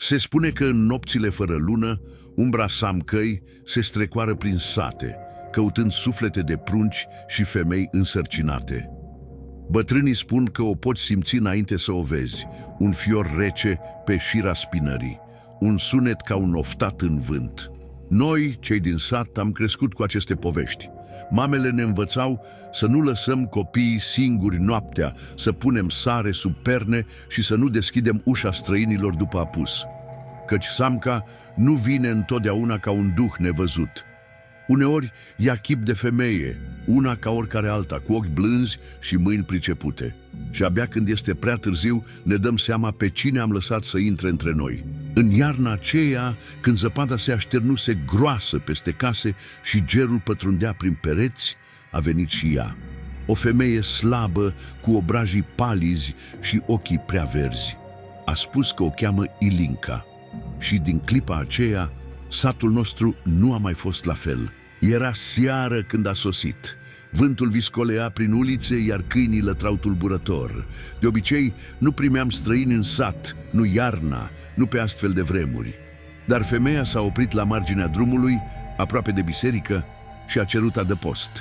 Se spune că în nopțile fără lună, umbra Samcăi se strecoară prin sate, căutând suflete de prunci și femei însărcinate. Bătrânii spun că o poți simți înainte să o vezi, un fior rece pe șira spinării, un sunet ca un oftat în vânt. Noi, cei din sat, am crescut cu aceste povești. Mamele ne învățau să nu lăsăm copiii singuri noaptea, să punem sare sub perne și să nu deschidem ușa străinilor după apus. Căci Samca nu vine întotdeauna ca un duh nevăzut. Uneori ia chip de femeie, una ca oricare alta, cu ochi blânzi și mâini pricepute. Și abia când este prea târziu, ne dăm seama pe cine am lăsat să intre între noi. În iarna aceea, când zăpada se așternuse groasă peste case și gerul pătrundea prin pereți, a venit și ea. O femeie slabă, cu obrajii palizi și ochii prea verzi. A spus că o cheamă Ilinca. Și din clipa aceea, satul nostru nu a mai fost la fel. Era seară când a sosit. Vântul viscolea prin ulițe, iar câinii lătrau tulburător. De obicei, nu primeam străini în sat, nu iarna, nu pe astfel de vremuri. Dar femeia s-a oprit la marginea drumului, aproape de biserică, și a cerut adăpost.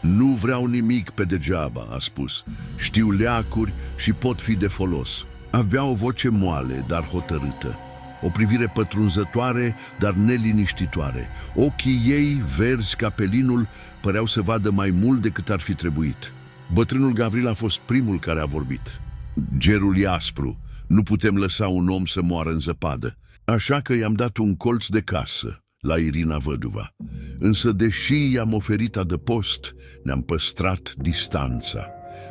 Nu vreau nimic pe degeaba, a spus. Știu leacuri și pot fi de folos. Avea o voce moale, dar hotărâtă. O privire pătrunzătoare, dar neliniștitoare. Ochii ei, verzi ca pelinul, păreau să vadă mai mult decât ar fi trebuit. Bătrânul Gavril a fost primul care a vorbit. Gerul e aspru, nu putem lăsa un om să moară în zăpadă. Așa că i-am dat un colț de casă la Irina văduva. Însă, deși i-am oferit adăpost, ne-am păstrat distanța.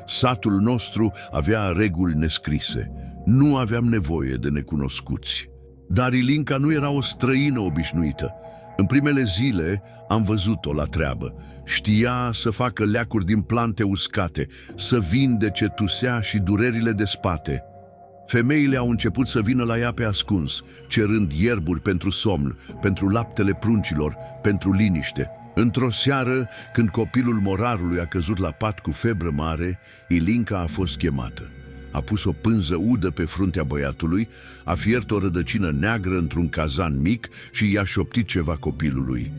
Satul nostru avea reguli nescrise. Nu aveam nevoie de necunoscuți. Dar Ilinca nu era o străină obișnuită. În primele zile am văzut-o la treabă. Știa să facă leacuri din plante uscate, să vindece tusea și durerile de spate. Femeile au început să vină la ea pe ascuns, cerând ierburi pentru somn, pentru laptele pruncilor, pentru liniște. Într-o seară, când copilul morarului a căzut la pat cu febră mare, Ilinca a fost chemată. A pus o pânză udă pe fruntea băiatului, a fiert o rădăcină neagră într-un cazan mic și i-a șoptit ceva copilului.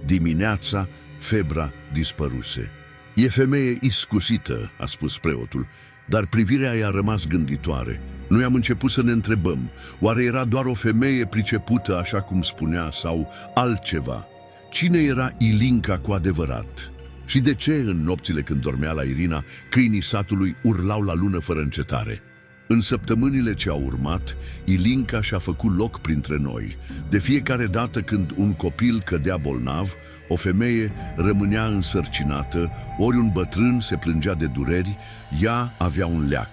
Dimineața, febra dispăruse. E femeie iscusită, a spus preotul, dar privirea i-a rămas gânditoare. Noi am început să ne întrebăm, oare era doar o femeie pricepută, așa cum spunea, sau altceva? Cine era Ilinca cu adevărat? Și de ce, în nopțile când dormea la Irina, câinii satului urlau la lună fără încetare? În săptămânile ce au urmat, Ilinca și-a făcut loc printre noi. De fiecare dată când un copil cădea bolnav, o femeie rămânea însărcinată, ori un bătrân se plângea de dureri, ea avea un leac.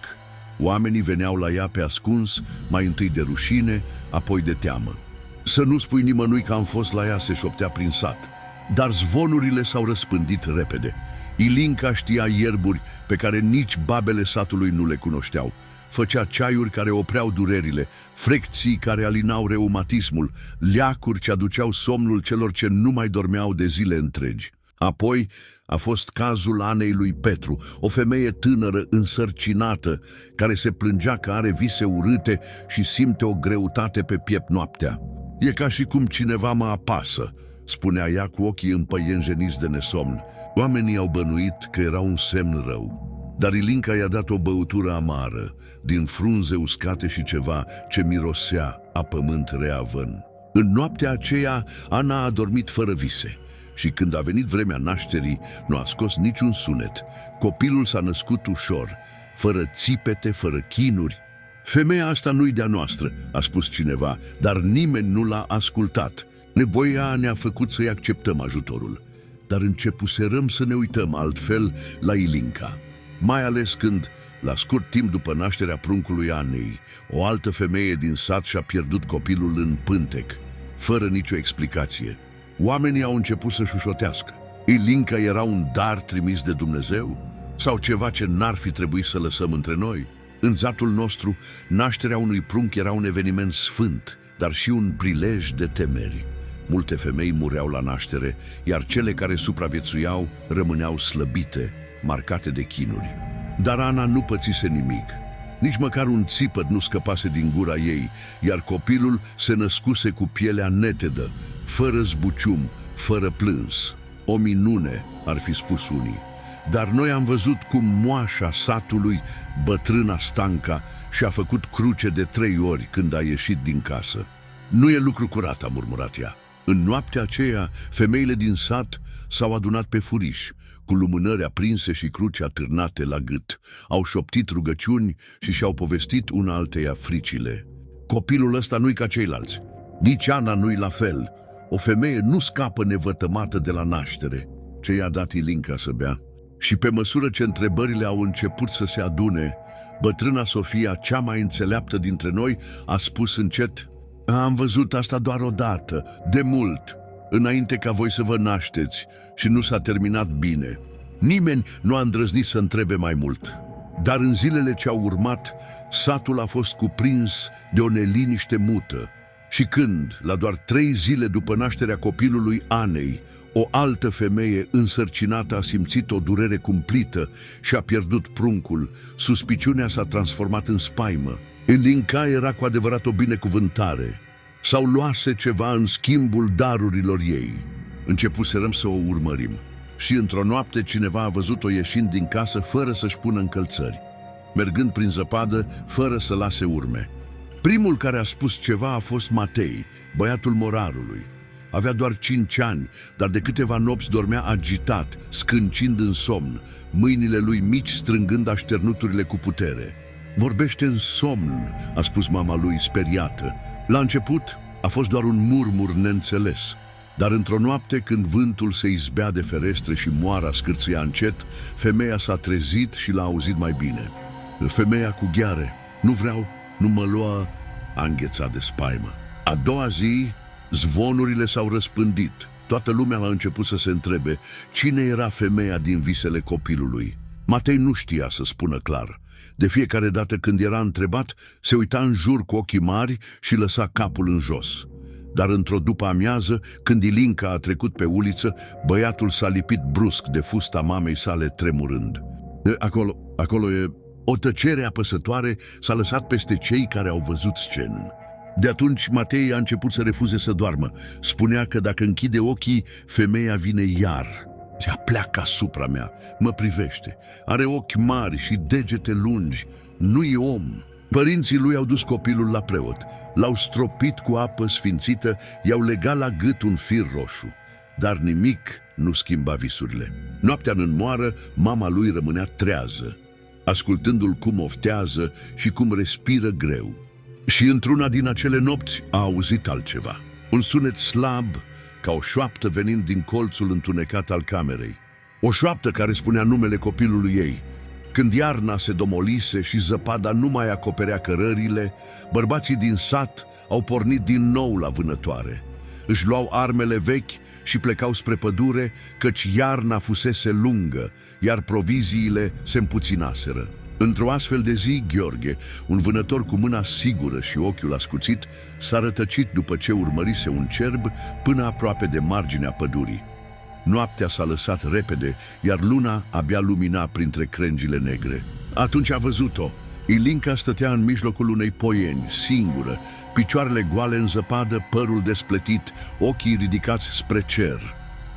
Oamenii veneau la ea pe ascuns, mai întâi de rușine, apoi de teamă. Să nu spui nimănui că am fost la ea, se șoptea prin sat. Dar zvonurile s-au răspândit repede. Ilinca știa ierburi pe care nici babele satului nu le cunoșteau. Făcea ceaiuri care opreau durerile, frecții care alinau reumatismul, leacuri ce aduceau somnul celor ce nu mai dormeau de zile întregi. Apoi a fost cazul Anei lui Petru, o femeie tânără, însărcinată, care se plângea că are vise urâte și simte o greutate pe piept noaptea. E ca și cum cineva mă apasă, spunea ea cu ochii împăienjeniți de nesomn. Oamenii au bănuit că era un semn rău. Dar Ilinca i-a dat o băutură amară, din frunze uscate și ceva ce mirosea a pământ reavăn. În noaptea aceea, Ana a dormit fără vise și când a venit vremea nașterii, nu a scos niciun sunet. Copilul s-a născut ușor, fără țipete, fără chinuri. Femeia asta nu-i de-a noastră, a spus cineva, dar nimeni nu l-a ascultat. Nevoia ne-a făcut să-i acceptăm ajutorul, dar începuserăm să ne uităm altfel la Ilinca. Mai ales când, la scurt timp după nașterea pruncului Anei, o altă femeie din sat și-a pierdut copilul în pântec, fără nicio explicație. Oamenii au început să șușotească. Ilinca era un dar trimis de Dumnezeu? Sau ceva ce n-ar fi trebuit să lăsăm între noi? În satul nostru, nașterea unui prunc era un eveniment sfânt, dar și un prilej de temeri. Multe femei mureau la naștere, iar cele care supraviețuiau rămâneau slăbite, marcate de chinuri. Dar Ana nu pățise nimic. Nici măcar un țipăt nu scăpase din gura ei, iar copilul se născuse cu pielea netedă, fără zbucium, fără plâns. O minune, ar fi spus unii. Dar noi am văzut cum moașa satului, bătrâna Stanca, și-a făcut cruce de 3 ori când a ieșit din casă. Nu e lucru curat, a murmurat ea. În noaptea aceea, femeile din sat s-au adunat pe furiș, cu lumânări aprinse și cruci atârnate la gât. Au șoptit rugăciuni și și-au povestit una alteia fricile. Copilul ăsta nu-i ca ceilalți. Nici Ana nu-i la fel. O femeie nu scapă nevătămată de la naștere. Ce i-a dat Ilinca să bea? Și pe măsură ce întrebările au început să se adune, bătrâna Sofia, cea mai înțeleaptă dintre noi, a spus încet: am văzut asta doar odată, de mult, înainte ca voi să vă nașteți, și nu s-a terminat bine. Nimeni nu a îndrăznit să întrebe mai mult. Dar în zilele ce au urmat, satul a fost cuprins de o neliniște mută. Și când, la doar 3 zile după nașterea copilului Anei, o altă femeie însărcinată a simțit o durere cumplită și a pierdut pruncul, suspiciunea s-a transformat în spaimă. Ilinca era cu adevărat o binecuvântare. Sau luase ceva în schimbul darurilor ei. Începuserăm să o urmărim. Și într-o noapte cineva a văzut-o ieșind din casă fără să-și pună încălțări, mergând prin zăpadă fără să lase urme. Primul care a spus ceva a fost Matei, băiatul morarului. Avea doar 5 ani, dar de câteva nopți dormea agitat, scâncind în somn, mâinile lui mici strângând așternuturile cu putere. Vorbește în somn, a spus mama lui speriată. La început a fost doar un murmur neînțeles, dar într-o noapte când vântul se izbea de ferestre și moara scârțâia încet, femeia s-a trezit și l-a auzit mai bine. Femeia cu gheare: nu mă lua, a înghețat de spaimă. A doua zi, zvonurile s-au răspândit. Toată lumea a început să se întrebe cine era femeia din visele copilului. Matei nu știa să spună clar. De fiecare dată când era întrebat, se uita în jur cu ochii mari și lăsa capul în jos. Dar într-o după-amiază, când Ilinca a trecut pe uliță, băiatul s-a lipit brusc de fusta mamei sale, tremurând. Acolo e... O tăcere apăsătoare s-a lăsat peste cei care au văzut scena. De atunci Matei a început să refuze să doarmă. Spunea că dacă închide ochii, femeia vine iar. Ea pleacă asupra mea, mă privește. Are ochi mari și degete lungi. Nu e om. Părinții lui au dus copilul la preot. L-au stropit cu apă sfințită, i-au legat la gât un fir roșu. Dar nimic nu schimba visurile. Noaptea în moară, mama lui rămânea trează, ascultându-l cum oftează și cum respiră greu. Și într-una din acele nopți a auzit altceva. Un sunet slab, ca o șoaptă venind din colțul întunecat al camerei. O șoaptă care spunea numele copilului ei. Când iarna se domolise și zăpada nu mai acoperea cărările, bărbații din sat au pornit din nou la vânătoare. Își luau armele vechi și plecau spre pădure, căci iarna fusese lungă, iar proviziile se împuținaseră. Într-o astfel de zi, Gheorghe, un vânător cu mâna sigură și ochiul ascuțit, s-a rătăcit după ce urmărise un cerb până aproape de marginea pădurii. Noaptea s-a lăsat repede, iar luna abia lumina printre crengile negre. Atunci a văzut-o. Ilinca stătea în mijlocul unei poieni, singură, picioarele goale în zăpadă, părul despletit, ochii ridicați spre cer.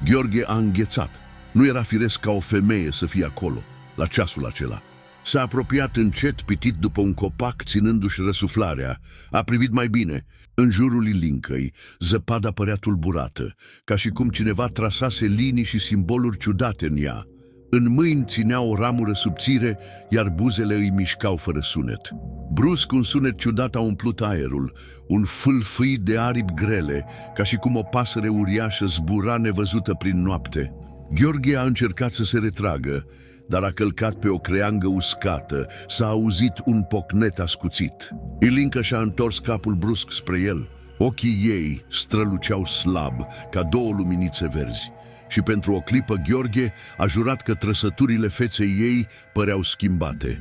Gheorghe a înghețat. Nu era firesc ca o femeie să fie acolo, la ceasul acela. S-a apropiat încet, pitit după un copac, ținându-și răsuflarea. A privit mai bine. În jurul Ilincăi, zăpada părea tulburată, ca și cum cineva trasase linii și simboluri ciudate în ea. În mâini ținea o ramură subțire, iar buzele îi mișcau fără sunet. Brusc un sunet ciudat a umplut aerul, un fâlfâi de aripi grele, ca și cum o pasăre uriașă zbura nevăzută prin noapte. Gheorghe a încercat să se retragă, dar a călcat pe o creangă uscată, s-a auzit un pocnet ascuțit. Ilinca și-a întors capul brusc spre el. Ochii ei străluceau slab, ca 2 luminițe verzi. Și pentru o clipă Gheorghe a jurat că trăsăturile feței ei păreau schimbate.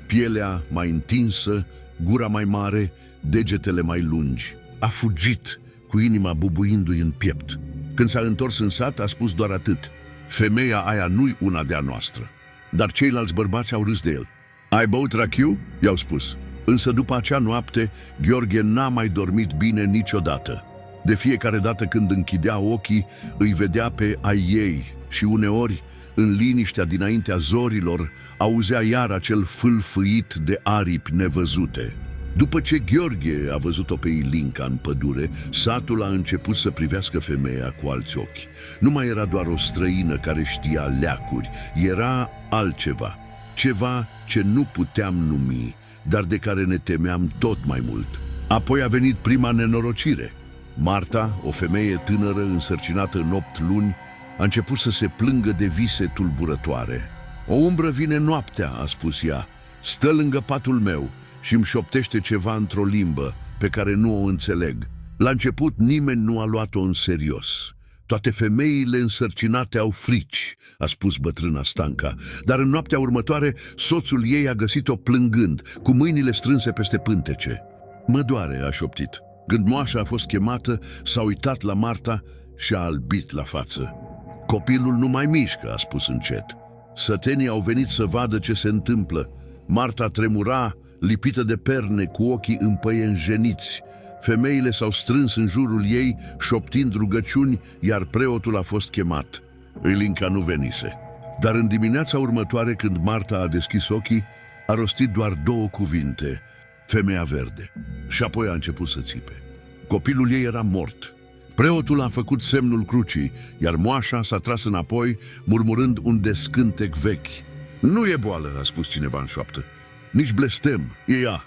Pielea mai întinsă, gura mai mare, degetele mai lungi. A fugit, cu inima bubuindu-i în piept. Când s-a întors în sat, a spus doar atât: femeia aia nu-i una de-a noastră. Dar ceilalți bărbați au râs de el. Ai băut rachiu?" i-au spus. Însă după acea noapte, Gheorghe n-a mai dormit bine niciodată. De fiecare dată când închidea ochii, îi vedea pe ai ei și uneori, în liniștea dinaintea zorilor, auzea iar acel fâlfâit de aripi nevăzute. După ce Gheorghe a văzut-o pe Ilinca în pădure, satul a început să privească femeia cu alți ochi. Nu mai era doar o străină care știa leacuri, era altceva. Ceva ce nu puteam numi, dar de care ne temeam tot mai mult. Apoi a venit prima nenorocire. Marta, o femeie tânără însărcinată în 8 luni, a început să se plângă de vise tulburătoare. "O umbră vine noaptea," a spus ea, "stă lângă patul meu și îmi șoptește ceva într-o limbă pe care nu o înțeleg." La început nimeni nu a luat-o în serios. "Toate femeile însărcinate au frici," a spus bătrâna Stanca, dar în noaptea următoare soțul ei a găsit-o plângând, cu mâinile strânse peste pântece. "Mă doare," a șoptit. Când moașa a fost chemată, s-a uitat la Marta și a albit la față. "Copilul nu mai mișcă," a spus încet. Sătenii au venit să vadă ce se întâmplă. Marta tremura, lipită de perne, cu ochii împăienjeniți. Femeile s-au strâns în jurul ei, șoptind rugăciuni, iar preotul a fost chemat. Ilinca nu venise. Dar în dimineața următoare, când Marta a deschis ochii, a rostit doar 2 cuvinte: "Femeia verde." Și apoi a început să țipe. Copilul ei era mort. Preotul a făcut semnul crucii, iar moașa s-a tras înapoi, murmurând un descântec vechi. "Nu e boală," a spus cineva în șoaptă. "Nici blestem, e ea."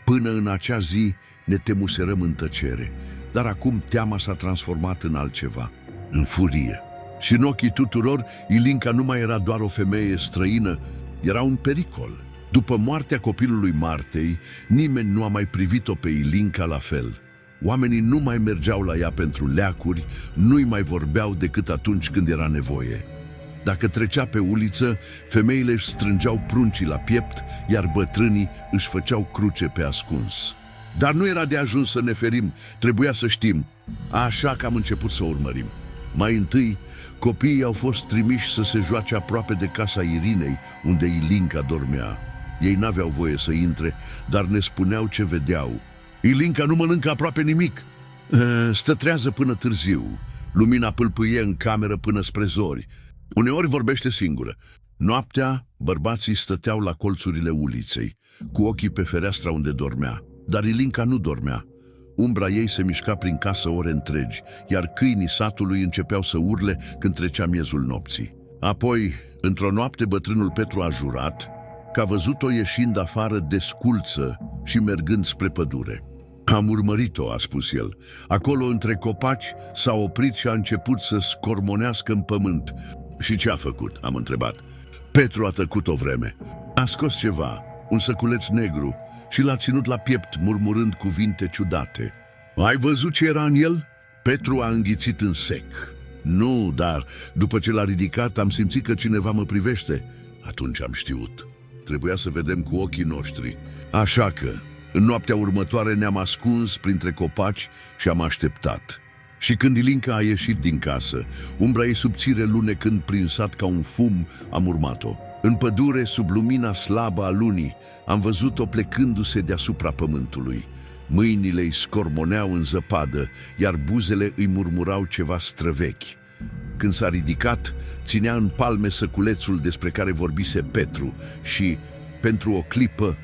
Până în acea zi ne temuserăm în tăcere, dar acum teama s-a transformat în altceva, în furie. Și în ochii tuturor, Ilinca nu mai era doar o femeie străină, era un pericol. După moartea copilului Martei, nimeni nu a mai privit-o pe Ilinca la fel. Oamenii nu mai mergeau la ea pentru leacuri, nu-i mai vorbeau decât atunci când era nevoie. Dacă trecea pe uliță, femeile își strângeau pruncii la piept, iar bătrânii își făceau cruce pe ascuns. Dar nu era de ajuns să ne ferim, trebuia să știm. Așa că am început să urmărim. Mai întâi, copiii au fost trimiși să se joace aproape de casa Irinei, unde Ilinca dormea. Ei n-aveau voie să intre, dar ne spuneau ce vedeau. "Ilinca nu mănâncă aproape nimic. Stă trează până târziu. Lumina pâlpâie în cameră până spre zori. Uneori vorbește singură." Noaptea, bărbații stăteau la colțurile uliței, cu ochii pe fereastra unde dormea. Dar Ilinca nu dormea. Umbra ei se mișca prin casă ore întregi, iar câinii satului începeau să urle când trecea miezul nopții. Apoi, într-o noapte, bătrânul Petru a jurat că a văzut-o ieșind afară desculță și mergând spre pădure. "Am urmărit-o," a spus el. "Acolo, între copaci, s-a oprit și a început să scormonească în pământ." "Și ce a făcut?" am întrebat. Petru a tăcut o vreme. A scos ceva, un săculeț negru, și l-a ținut la piept, murmurând cuvinte ciudate. "Ai văzut ce era în el?" Petru a înghițit în sec. "Nu, dar după ce l-a ridicat am simțit că cineva mă privește. Atunci am știut. Trebuia să vedem cu ochii noștri. Așa că, în noaptea următoare ne-am ascuns printre copaci și am așteptat. Și când Ilinca a ieșit din casă, umbra ei subțire lunecând prin sat ca un fum, am urmat-o. În pădure, sub lumina slabă a lunii, am văzut-o plecându-se deasupra pământului. Mâinile îi scormoneau în zăpadă, iar buzele îi murmurau ceva străvechi. Când s-a ridicat, ținea în palme săculețul despre care vorbise Petru și, pentru o clipă,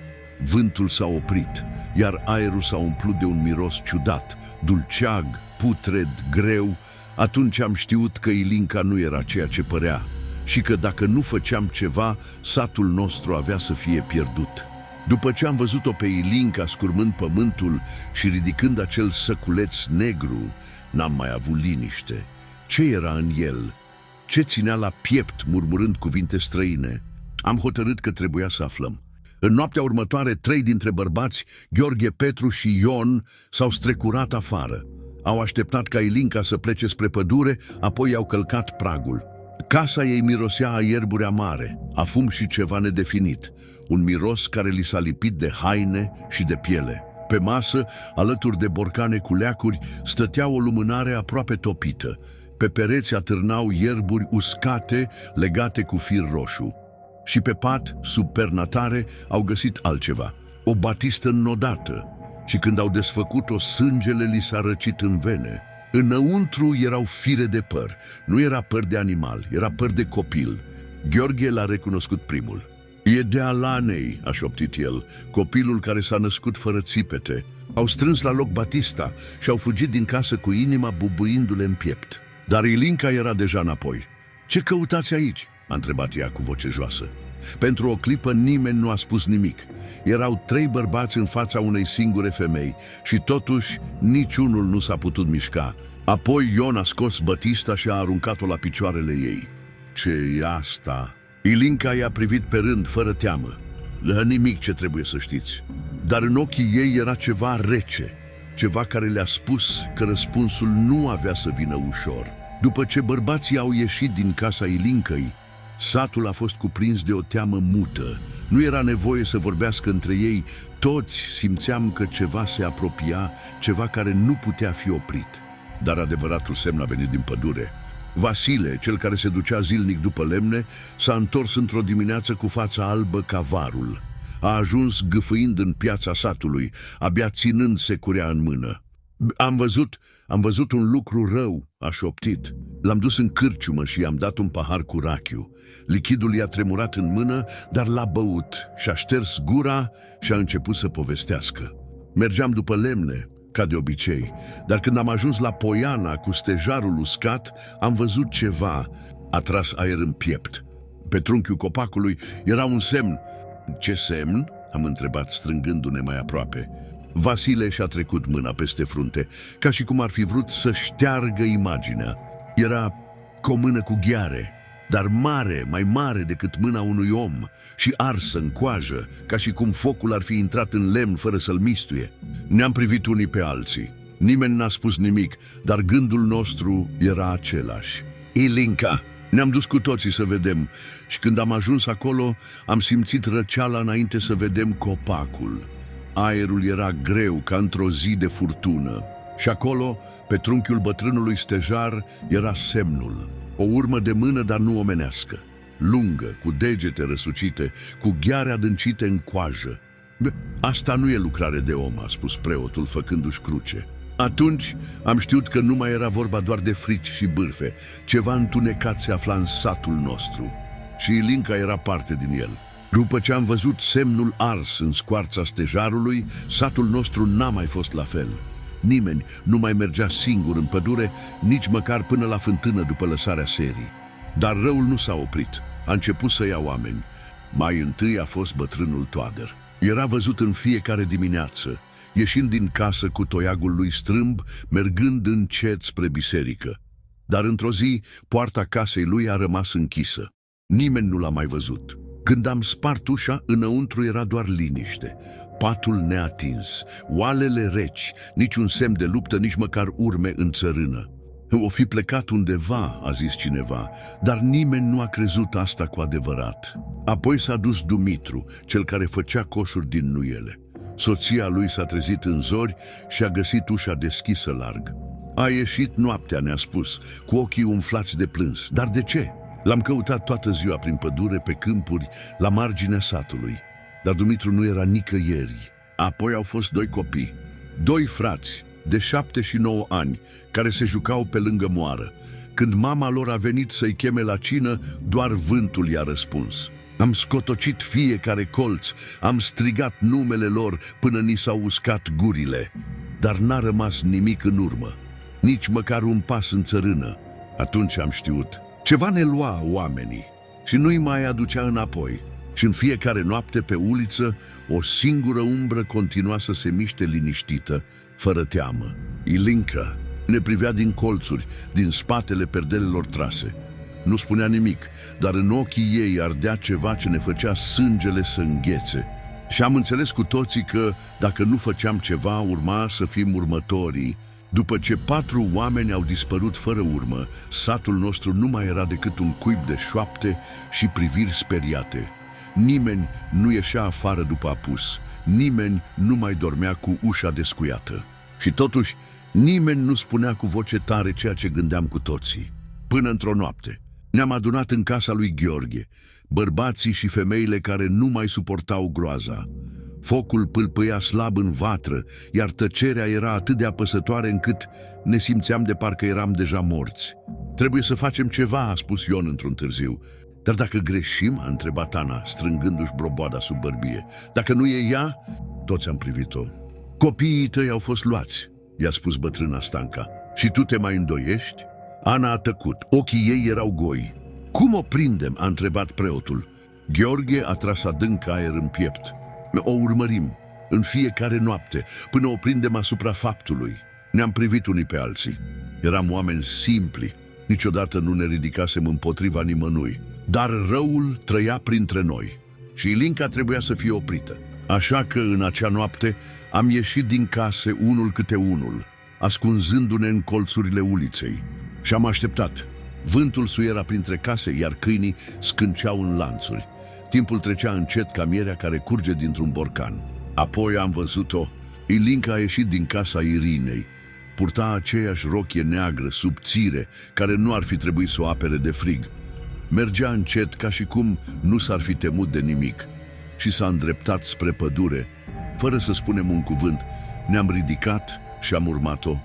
vântul s-a oprit, iar aerul s-a umplut de un miros ciudat, dulceag, putred, greu. Atunci am știut că Ilinca nu era ceea ce părea și că dacă nu făceam ceva, satul nostru avea să fie pierdut. După ce am văzut-o pe Ilinca scurmând pământul și ridicând acel săculeț negru, n-am mai avut liniște. Ce era în el? Ce ținea la piept, murmurând cuvinte străine? Am hotărât că trebuia să aflăm. În noaptea următoare, 3 dintre bărbați, Gheorghe, Petru și Ion, s-au strecurat afară. Au așteptat ca Ilinca să plece spre pădure, apoi i-au călcat pragul. Casa ei mirosea a ierburi amare, a fum și ceva nedefinit, un miros care li s-a lipit de haine și de piele. Pe masă, alături de borcane cu leacuri, stătea o lumânare aproape topită. Pe pereți atârnau ierburi uscate legate cu fir roșu. Și pe pat, sub pernatare, au găsit altceva, o batistă înnodată. Și când au desfăcut-o, sângele li s-a răcit în vene. Înăuntru erau fire de păr. Nu era păr de animal, era păr de copil. Gheorghe l-a recunoscut primul. "E de Alanei," a șoptit el, "copilul care s-a născut fără țipete." Au strâns la loc batista și au fugit din casă cu inima bubuindu-le în piept. Dar Ilinca era deja înapoi. "Ce căutați aici?" a întrebat ea cu voce joasă. Pentru o clipă nimeni nu a spus nimic. Erau 3 bărbați în fața unei singure femei și totuși niciunul nu s-a putut mișca. Apoi Ion a scos bătista și a aruncat-o la picioarele ei. "Ce-i asta?" Ilinca i-a privit pe rând, fără teamă. "Nimic ce trebuie să știți." Dar în ochii ei era ceva rece, ceva care le-a spus că răspunsul nu avea să vină ușor. După ce bărbații au ieșit din casa Ilincăi, satul a fost cuprins de o teamă mută. Nu era nevoie să vorbească între ei, toți simțeam că ceva se apropia, ceva care nu putea fi oprit. Dar adevăratul semn a venit din pădure. Vasile, cel care se ducea zilnic după lemne, s-a întors într-o dimineață cu fața albă ca varul. A ajuns gâfâind în piața satului, abia ținând securea în mână. Am văzut un lucru rău," a șoptit. L-am dus în cârciumă și i-am dat un pahar cu rachiu. Lichidul i-a tremurat în mână, dar l-a băut și-a șters gura și a început să povestească. Mergeam după lemne, ca de obicei, dar când am ajuns la poiana cu stejarul uscat, am văzut ceva. A tras aer în piept. Pe trunchiul copacului era un semn. "Ce semn?" am întrebat, strângându-ne mai aproape. Vasile și-a trecut mâna peste frunte, ca și cum ar fi vrut să șteargă imaginea. Era cu o mână cu gheare, dar mare, mai mare decât mâna unui om, și arsă în coajă, ca și cum focul ar fi intrat în lemn fără să-l mistuie. Ne-am privit unii pe alții. Nimeni n-a spus nimic, dar gândul nostru era același. "Ilinca!" Ne-am dus cu toții să vedem și când am ajuns acolo, am simțit răceala înainte să vedem copacul. Aerul era greu, ca într-o zi de furtună. Și acolo, pe trunchiul bătrânului stejar, era semnul. O urmă de mână, dar nu omenească. Lungă, cu degete răsucite, cu gheare adâncite în coajă. "Asta nu e lucrare de om," a spus preotul, făcându-și cruce. Atunci am știut că nu mai era vorba doar de frici și bârfe. Ceva întunecat se afla în satul nostru. Și Ilinca era parte din el. După ce am văzut semnul ars în scoarța stejarului, satul nostru n-a mai fost la fel. Nimeni nu mai mergea singur în pădure, nici măcar până la fântână după lăsarea serii. Dar răul nu s-a oprit. A început să ia oameni. Mai întâi a fost bătrânul Toader. Era văzut în fiecare dimineață, ieșind din casă cu toiagul lui strâmb, mergând încet spre biserică. Dar într-o zi, poarta casei lui a rămas închisă. Nimeni nu l-a mai văzut. Când am spart ușa, înăuntru era doar liniște. Patul neatins, oalele reci, niciun semn de luptă, nici măcar urme în țărână. "O fi plecat undeva," a zis cineva, dar nimeni nu a crezut asta cu adevărat. Apoi s-a dus Dumitru, cel care făcea coșuri din nuiele. Soția lui s-a trezit în zori și a găsit ușa deschisă larg. "A ieșit noaptea," ne-a spus, cu ochii umflați de plâns. Dar de ce? L-am căutat toată ziua prin pădure, pe câmpuri, la marginea satului. Dar Dumitru nu era nicăieri. Apoi au fost 2 copii, 2 frați, de 7 și 9 ani, care se jucau pe lângă moară. Când mama lor a venit să-i cheme la cină, doar vântul i-a răspuns. Am scotocit fiecare colț, am strigat numele lor până ni s-au uscat gurile, dar n-a rămas nimic în urmă, nici măcar un pas în țărână. Atunci am știut. Ceva ne lua oamenii și nu-i mai aducea înapoi. Și în fiecare noapte pe uliță, o singură umbră continua să se miște liniștită, fără teamă. Ilinca ne privea din colțuri, din spatele perdelelor trase. Nu spunea nimic, dar în ochii ei ardea ceva ce ne făcea sângele să înghețe. Și am înțeles cu toții că, dacă nu făceam ceva, urma să fim următorii. După ce 4 oameni au dispărut fără urmă, satul nostru nu mai era decât un cuib de șoapte și priviri speriate. Nimeni nu ieșea afară după apus, nimeni nu mai dormea cu ușa descuiată. Și totuși, nimeni nu spunea cu voce tare ceea ce gândeam cu toții. Până într-o noapte, ne-am adunat în casa lui Gheorghe. bărbații și femeile care nu mai suportau groaza. Focul pâlpâia slab în vatră, iar tăcerea era atât de apăsătoare încât ne simțeam de parcă eram deja morți. Trebuie să facem ceva, a spus Ion într-un târziu. Dar dacă greșim, a întrebat Ana, strângându-și broboada sub bărbie. Dacă nu e ea, toți am privit-o. Copiii tăi au fost luați, i-a spus bătrâna Stanca. Și tu te mai îndoiești? Ana a tăcut, ochii ei erau goi. Cum o prindem? A întrebat preotul. Gheorghe a tras adânc aer în piept. O urmărim în fiecare noapte, până o prindem asupra faptului. Ne-am privit unii pe alții. Eram oameni simpli, niciodată nu ne ridicasem împotriva nimănui. Dar răul trăia printre noi și Ilinca trebuia să fie oprită. Așa că în acea noapte am ieșit din case unul câte unul, ascunzându-ne în colțurile uliței. Și am așteptat. Vântul suiera printre case, iar câinii scânceau în lanțuri. Timpul trecea încet ca mierea care curge dintr-un borcan. Apoi am văzut-o. Ilinca a ieșit din casa Irinei. Purta aceeași rochie neagră, subțire, care nu ar fi trebuit să o apere de frig. Mergea încet, ca și cum nu s-ar fi temut de nimic. Și s-a îndreptat spre pădure. Fără să spunem un cuvânt, ne-am ridicat și am urmat-o.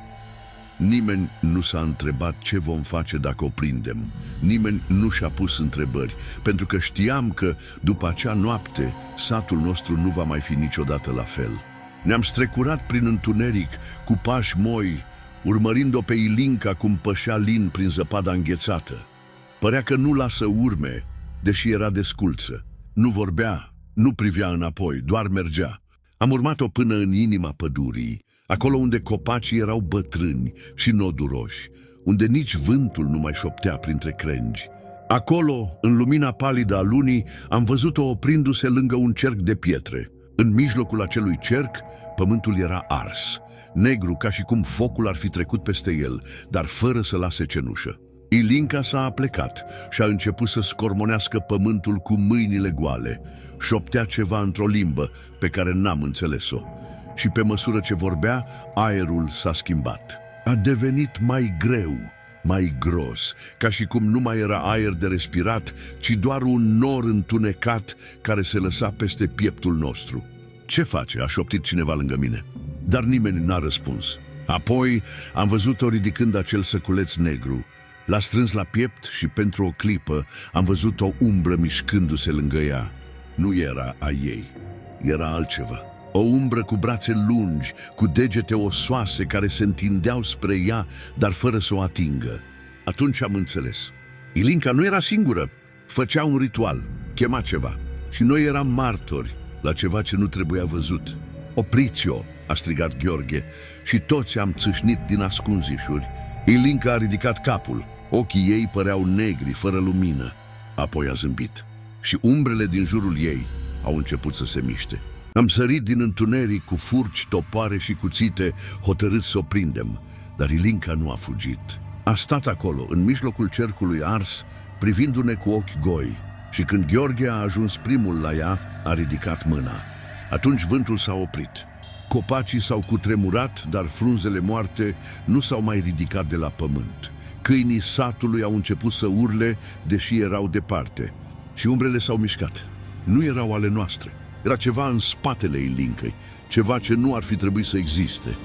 Nimeni nu s-a întrebat ce vom face dacă o prindem. Nimeni nu și-a pus întrebări, pentru că știam că, după acea noapte, satul nostru nu va mai fi niciodată la fel. Ne-am strecurat prin întuneric, cu pași moi, urmărind-o pe Ilinca cum pășea lin prin zăpada înghețată. Părea că nu lasă urme, deși era desculță. Nu vorbea, nu privea înapoi, doar mergea. Am urmat-o până în inima pădurii, acolo unde copacii erau bătrâni și noduroși, unde nici vântul nu mai șoptea printre crengi. Acolo, în lumina palidă a lunii, am văzut-o oprindu-se lângă un cerc de pietre. În mijlocul acelui cerc, pământul era ars, negru ca și cum focul ar fi trecut peste el, dar fără să lase cenușă. Ilinca s-a aplecat și a început să scormonească pământul cu mâinile goale. Șoptea ceva într-o limbă pe care n-am înțeles-o. Și pe măsură ce vorbea, aerul s-a schimbat. A devenit mai greu, mai gros, ca și cum nu mai era aer de respirat, ci doar un nor întunecat care se lăsa peste pieptul nostru. Ce face? A șoptit cineva lângă mine. Dar nimeni n-a răspuns. Apoi am văzut-o ridicând acel săculeț negru. L-a strâns la piept și pentru o clipă am văzut o umbră mișcându-se lângă ea. Nu era a ei, era altceva. O umbră cu brațe lungi, cu degete osoase care se întindeau spre ea, dar fără să o atingă. Atunci am înțeles. Ilinca nu era singură, făcea un ritual, chema ceva. Și noi eram martori la ceva ce nu trebuia văzut. Opriți-o, a strigat Gheorghe și toți am țâșnit din ascunzișuri. Ilinca a ridicat capul, ochii ei păreau negri, fără lumină. Apoi a zâmbit și umbrele din jurul ei au început să se miște. Am sărit din întuneric cu furci, topoare și cuțite, hotărât să o prindem, dar Ilinca nu a fugit. A stat acolo, în mijlocul cercului ars, privindu-ne cu ochi goi, și când Gheorghe a ajuns primul la ea, a ridicat mâna. Atunci vântul s-a oprit. Copacii s-au cutremurat, dar frunzele moarte nu s-au mai ridicat de la pământ. Câinii satului au început să urle, deși erau departe. Și umbrele s-au mișcat. Nu erau ale noastre. Era ceva în spatele Ilincăi, ceva ce nu ar fi trebuit să existe.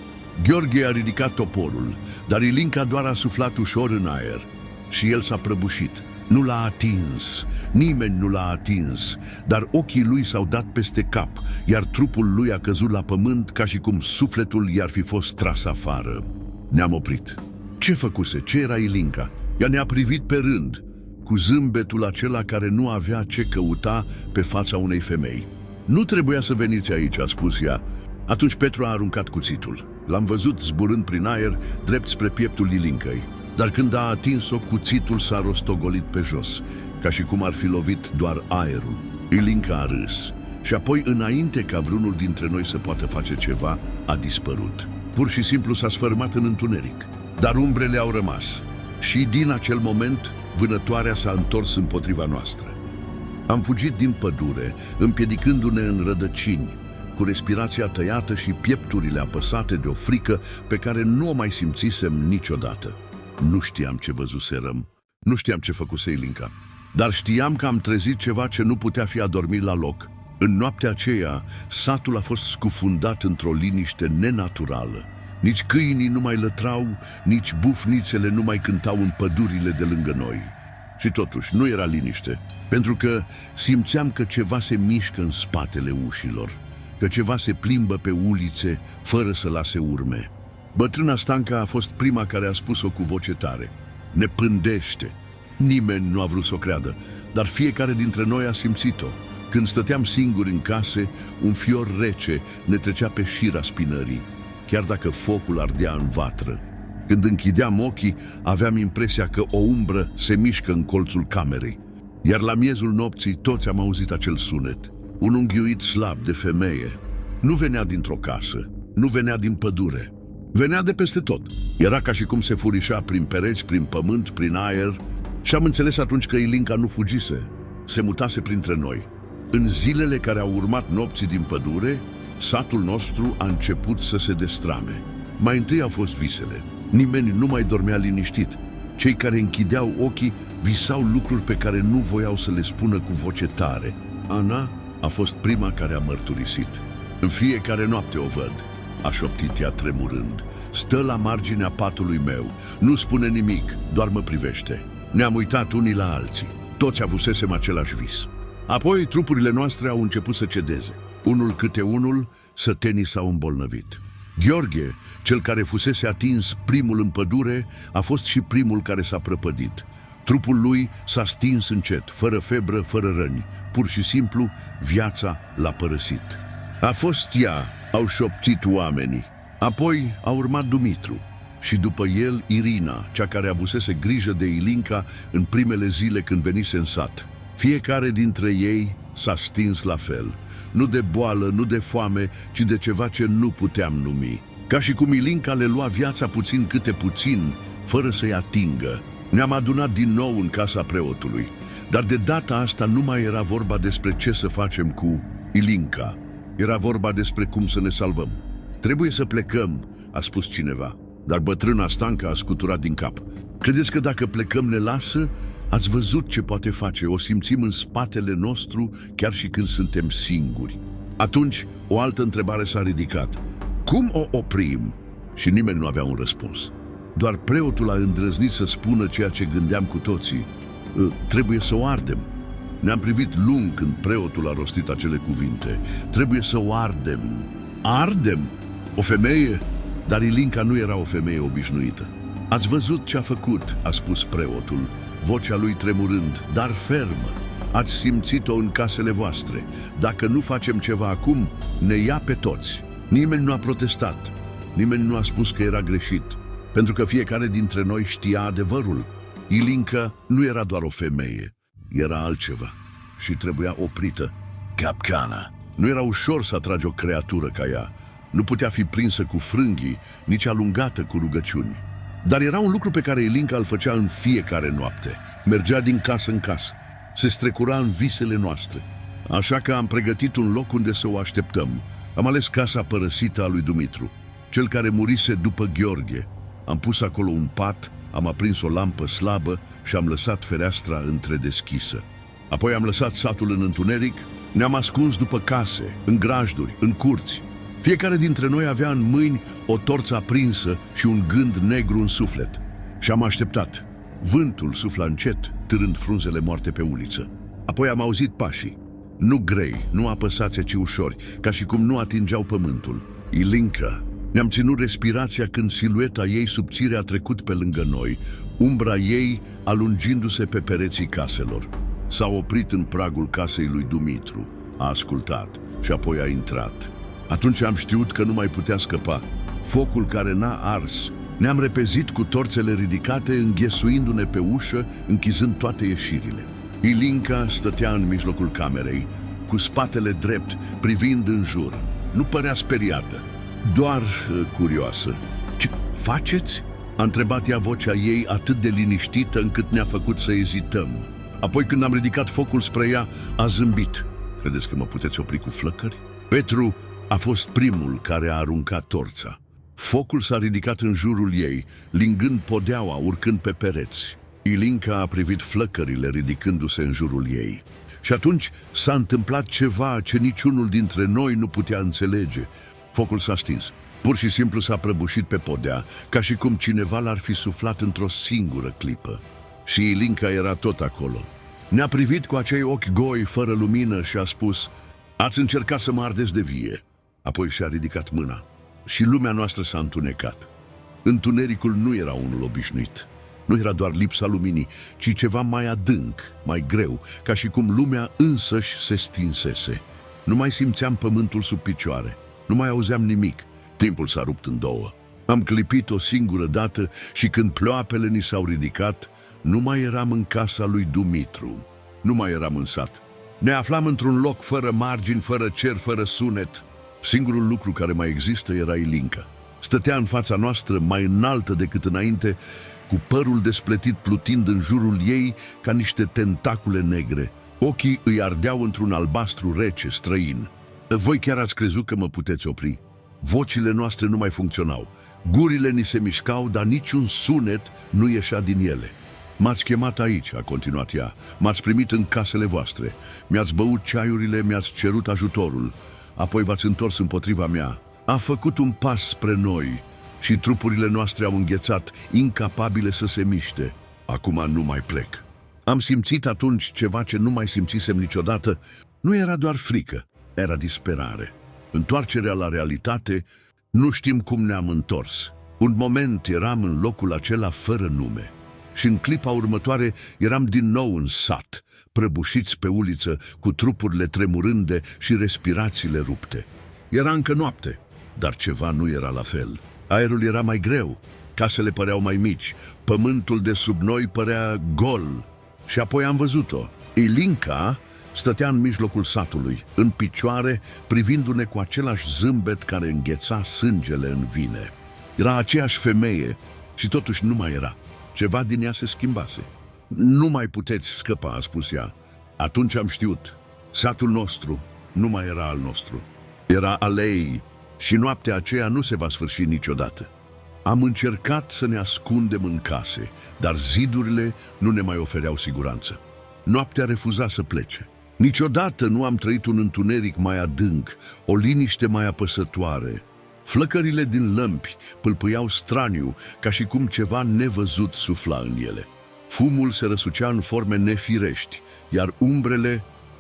Gheorghe a ridicat toporul, dar Ilinca doar a suflat ușor în aer și el s-a prăbușit. Nu l-a atins, nimeni nu l-a atins, dar ochii lui s-au dat peste cap, iar trupul lui a căzut la pământ ca și cum sufletul i-ar fi fost tras afară. Ne-am oprit. Ce făcuse? Ce era Ilinca? Ea ne-a privit pe rând, cu zâmbetul acela care nu avea ce căuta pe fața unei femei. Nu trebuia să veniți aici, a spus ea. Atunci Petru a aruncat cuțitul. L-am văzut zburând prin aer, drept spre pieptul Ilincăi. Dar când a atins-o, cuțitul s-a rostogolit pe jos, ca și cum ar fi lovit doar aerul. Ilinca a râs și apoi, înainte ca vreunul dintre noi să poată face ceva, a dispărut. Pur și simplu s-a sfărâmat în întuneric, dar umbrele au rămas. Și din acel moment, vânătoarea s-a întors împotriva noastră. Am fugit din pădure, împiedicându-ne în rădăcini, cu respirația tăiată și piepturile apăsate de o frică pe care nu o mai simțisem niciodată. Nu știam ce văzuserăm, nu știam ce făcuse Ilinca, Dar știam că am trezit ceva ce nu putea fi adormit la loc. În noaptea aceea, satul a fost scufundat într-o liniște nenaturală. Nici câinii nu mai lătrau, nici bufnițele nu mai cântau în pădurile de lângă noi. Și totuși, nu era liniște, pentru că simțeam că ceva se mișcă în spatele ușilor, că ceva se plimbă pe ulițe fără să lase urme. Bătrâna Stanca a fost prima care a spus-o cu voce tare. Ne pândește. Nimeni nu a vrut să o creadă, dar fiecare dintre noi a simțit-o. Când stăteam singuri în case, un fior rece ne trecea pe șira spinării, chiar dacă focul ardea în vatră. Când închideam ochii, aveam impresia că o umbră se mișcă în colțul camerei. Iar la miezul nopții toți am auzit acel sunet. Un unghiuit slab de femeie. Nu venea dintr-o casă, nu venea din pădure. Venea de peste tot. Era ca și cum se furișa prin pereți, prin pământ, prin aer. Și am înțeles atunci că Ilinca nu fugise, se mutase printre noi. În zilele care au urmat nopții din pădure, satul nostru a început să se destrame. Mai întâi au fost visele. Nimeni nu mai dormea liniștit. Cei care închideau ochii visau lucruri pe care nu voiau să le spună cu voce tare. Ana a fost prima care a mărturisit. În fiecare noapte o văd, a șoptit ea tremurând. Stă la marginea patului meu, nu spune nimic, doar mă privește. Ne-am uitat unii la alții. Toți avusesem același vis. Apoi trupurile noastre au început să cedeze. Unul câte unul, sătenii s-au îmbolnăvit. Gheorghe, cel care fusese atins primul în pădure, a fost și primul care s-a prăpădit. Trupul lui s-a stins încet, fără febră, fără răni. Pur și simplu, viața l-a părăsit. A fost ea, au șoptit oamenii. Apoi a urmat Dumitru. Și după el Irina, cea care avusese grijă de Ilinca în primele zile când venise în sat. Fiecare dintre ei s-a stins la fel. Nu de boală, nu de foame, ci de ceva ce nu puteam numi. Ca și cum Ilinca le lua viața puțin câte puțin, fără să-i atingă. Ne-am adunat din nou în casa preotului. Dar de data asta nu mai era vorba despre ce să facem cu Ilinca. Era vorba despre cum să ne salvăm. Trebuie să plecăm, a spus cineva. Dar bătrâna Stanca a scuturat din cap. Credeți că dacă plecăm ne lasă? Ați văzut ce poate face, o simțim în spatele nostru chiar și când suntem singuri. Atunci, o altă întrebare s-a ridicat. Cum o oprim? Și nimeni nu avea un răspuns. Doar preotul a îndrăznit să spună ceea ce gândeam cu toții. Trebuie să o ardem. Ne-am privit lung când preotul a rostit acele cuvinte. Trebuie să o ardem. Ardem? O femeie? Dar Ilinca nu era o femeie obișnuită. Ați văzut ce a făcut, a spus preotul, vocea lui tremurând, dar fermă. Ați simțit-o în casele voastre. Dacă nu facem ceva acum, ne ia pe toți. Nimeni nu a protestat. Nimeni nu a spus că era greșit, pentru că fiecare dintre noi știa adevărul. Ilinca nu era doar o femeie, era altceva și trebuia oprită. Capcana. Nu era ușor să atragi o creatură ca ea. Nu putea fi prinsă cu frânghii, nici alungată cu rugăciuni. Dar era un lucru pe care Ilinca îl făcea în fiecare noapte. Mergea din casă în casă, se strecura în visele noastre. Așa că am pregătit un loc unde să o așteptăm. Am ales casa părăsită a lui Dumitru, cel care murise după Gheorghe. Am pus acolo un pat, am aprins o lampă slabă și am lăsat fereastra întredeschisă. Apoi am lăsat satul în întuneric, ne-am ascuns după case, în grajduri, în curți. Fiecare dintre noi avea în mâini o torță aprinsă și un gând negru în suflet. Și am așteptat. Vântul sufla încet, târând frunzele moarte pe uliță. Apoi am auzit pașii. Nu grei, nu apăsați, ci ușori, ca și cum nu atingeau pământul. Ilinca. Ne-am ținut respirația când silueta ei subțire a trecut pe lângă noi, umbra ei alungindu-se pe pereții caselor. S-a oprit în pragul casei lui Dumitru, a ascultat și apoi a intrat. Atunci am știut că nu mai putea scăpa. Focul care n-a ars. Ne-am repezit cu torțele ridicate, înghesuindu-ne pe ușă, închizând toate ieșirile. Ilinca stătea în mijlocul camerei, cu spatele drept, privind în jur. Nu părea speriată, doar curioasă. Ce faceți? A întrebat ea, vocea ei atât de liniștită încât ne-a făcut să ezităm. Apoi când am ridicat focul spre ea, a zâmbit. Credeți că mă puteți opri cu flăcări? Petru a fost primul care a aruncat torța. Focul s-a ridicat în jurul ei, lingând podeaua, urcând pe pereți. Ilinca a privit flăcările ridicându-se în jurul ei. Și atunci s-a întâmplat ceva ce niciunul dintre noi nu putea înțelege. Focul s-a stins. Pur și simplu s-a prăbușit pe podea, ca și cum cineva l-ar fi suflat într-o singură clipă. Și Ilinca era tot acolo. Ne-a privit cu acei ochi goi, fără lumină, și a spus: "Ați încercat să mă ardeți de vie." Apoi și-a ridicat mâna. Și lumea noastră s-a întunecat. Întunericul nu era unul obișnuit. Nu era doar lipsa luminii, ci ceva mai adânc, mai greu, ca și cum lumea însăși se stinsese. Nu mai simțeam pământul sub picioare. Nu mai auzeam nimic. Timpul s-a rupt în două. Am clipit o singură dată și când ploapele ni s-au ridicat, nu mai eram în casa lui Dumitru. Nu mai eram în sat. Ne aflam într-un loc fără margini, fără cer, fără sunet. Singurul lucru care mai există era Ilinca. Stătea în fața noastră, mai înaltă decât înainte, cu părul despletit plutind în jurul ei ca niște tentacule negre. Ochii îi ardeau într-un albastru rece, străin. Voi chiar ați crezut că mă puteți opri? Vocile noastre nu mai funcționau. Gurile ni se mișcau, dar niciun sunet nu ieșea din ele. "M-ați chemat aici," a continuat ea. "M-ați primit în casele voastre. Mi-ați băut ceaiurile, mi-ați cerut ajutorul. Apoi v-ați întors împotriva mea. A făcut un pas spre noi și trupurile noastre au înghețat, incapabile să se miște. Acum nu mai plec." Am simțit atunci ceva ce nu mai simțisem niciodată. Nu era doar frică, era disperare. Întoarcerea la realitate, nu știm cum ne-am întors. Un moment eram în locul acela fără nume. Și în clipa următoare eram din nou în sat, prăbușiți pe uliță, cu trupurile tremurânde și respirațiile rupte. Era încă noapte, dar ceva nu era la fel. Aerul era mai greu, casele păreau mai mici, pământul de sub noi părea gol. Și apoi am văzut-o. Ilinca stătea în mijlocul satului, în picioare, privindu-ne cu același zâmbet care îngheța sângele în vine. Era aceeași femeie și totuși nu mai era. Ceva din ea se schimbase. "Nu mai puteți scăpa," a spus ea. Atunci am știut. Satul nostru nu mai era al nostru. Era al ei și noaptea aceea nu se va sfârși niciodată. Am încercat să ne ascundem în case, dar zidurile nu ne mai ofereau siguranță. Noaptea refuza să plece. Niciodată nu am trăit un întuneric mai adânc, o liniște mai apăsătoare. Flăcările din lămpi pâlpâiau straniu, ca și cum ceva nevăzut sufla în ele. Fumul se răsucea în forme nefirești, iar